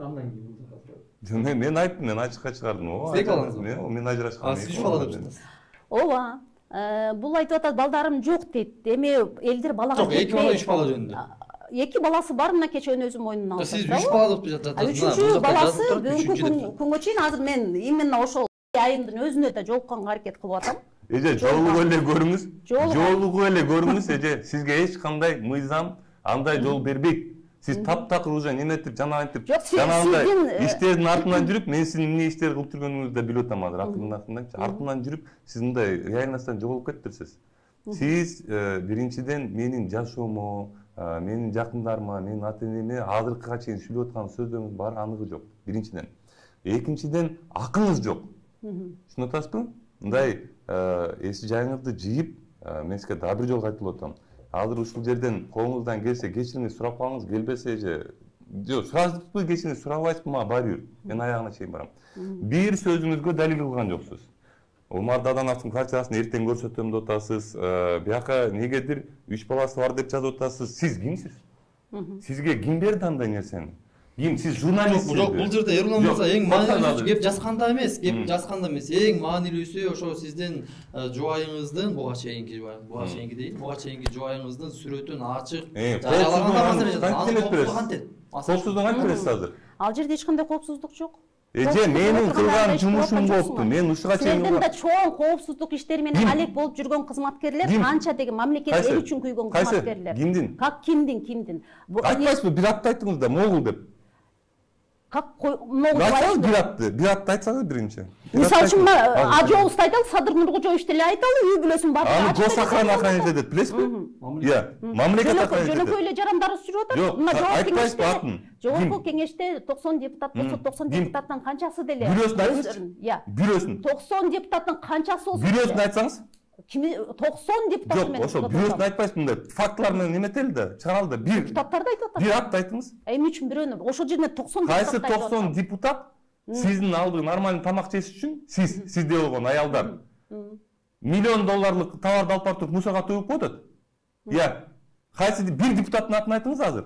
андан кийин Мен айттым, мен ачыкка чыгардым. Сиз эки балаңыз Мен ажырашкам. Сиз 3 бала деп жатасыз. Ооба. Бул айтып атат, балдарым жок дейт. Эми элдер балага Жок, 2 бала 3 бала жөнүндө. 2 баласы бар, мына кече өзүм мойнуна алып. Сиз 3 бала деп жатасыз. 3-чү баласы бүгүнкү күнгө чейин азыр мен именно ошол айымдын өзүнө да жолукканга аракет кылып атам. Эже жолугуп эле көрүңүз. Жолугуп эле көрүңүз, эже. Сизге эч кандай мыйзам андай жол бербейт. Сиз таптакыр уже неметип, жанагынтип, жанагындай иштердин артынан жүрүп, мен сиздин эмне иштер кылып жүргөнүңүздү да билип атам азыр. Артынан жүрүп, сиз мындай реальносттан жоголуп кетиптирсиз. Сиз биринчиден менин жашоомо, менин жакындарыма, менин ата-энеме азыркыга чейин сүйлөп аткан сөздөрүңүз бар аныгы жок. Биринчиден. Экинчиден, акыңыз жок. Түшүнүп атасызбы? Мындай эс жайыңызды жыйып, мен сизге дагы бир жолу айтып атам. Азыр ушул жерден колуңуздан келсе кечириңиз сурап калыңыз, келбесе же жок, сурасызбы, кечириңиз сурабайсызбы, мага баары бир. Мен аягына чейин барам. Бир сөзүңүзгө далил кылган жоксуз. Омар Дадановдун квартирасын эртең көрсөтөм деп атасыз. Бияка негедир 3 баласы бар деп жазып атасыз. Сиз кимсиз? Сизге ким берди андай нерсени? Ким? Сиз журналистсиз. Жок, бул жерде Эрлан мырза эң маанилүүсү кеп жазганда эмес, эң маанилүүсү ошо сиздин жубайыңыздын буга чейинки жубайыңыздын сүрөтүн ачык жарыялаганда маселе жатат. Коопсуздук кантип бересиз азыр? Ал жерде эч кандай коопсуздук жок. Эже, менин кылган жумушум болупту. Мен ушуга чейин силердин да чоң коопсуздук иштери менен алек болуп жүргөн кызматкерлер канча деген мамлекет эл үчүн күйгөн кызматкерлер. Кимдин? Как кимдин? Айтпайсызбы, бир атты айттыңыз да, могул деп. Как могул айтсаңыз, бир атты айтсаңыз биринчи. Мисалы үчүн Ажоовду айталы, Садыр Нуркожоевич деле айталы, үй бүлөсүн баары. Аны госохрана охранять этет, билесизби? Иә, мамлекет охранять этет. Жөнөкөй эле жарандарыбыз жүрүп атат. Жок, айтпайсызбы атын? Жогорку кеңеште 90 депутат болсо, 90 депутаттын канчасы деле? Бирөөсүн айтыңызчы. Иә. Бирөөсүн. 90 депутаттын канчасы болсо? Бирөөсүн айтсаңыз? 90 депутат менен. Жок, ошо бирөөсүн айтпайсызбы, мындай фактылар менен эметели да, чыгаралы да. Бир депутаттарды айтып атат. Бир атты айтыңыз. Эми үчүн бирөөнү, ошол жерде 90 депутат. Кайсы 90 депутат сиздин алдыгы нормальный тамак жеш үчүн, сизде болгон аялдар $1 миллион товарды алып барып мусорго төгүп коет? Иә. Кайсы бир депутаттын атын айтыңыз азыр?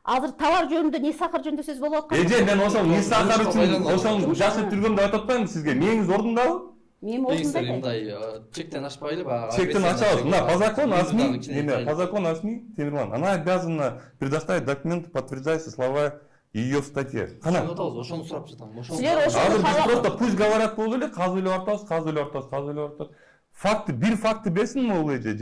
Азыр товар жөнүндө, не сахар жөнүндө сөз болуп аткан. Эже, мен ошол не сахар үчүн ошол жашып жүргөмдү айтып атпаймынбы сизге? Мээңиз ордундабы? Менин ордумда. Мындай чектен ашпайлы баягы. Чектен ачабыз. Мына по закону АСМИ Темирлан, она обязана предоставить документы, подтверждающие слова ее в статье. Кана? Ошону сурап жатам. Силер ошону просто пусть говорят болду эле, казып эле артабыз. Факты, бир факты берсин могул эже.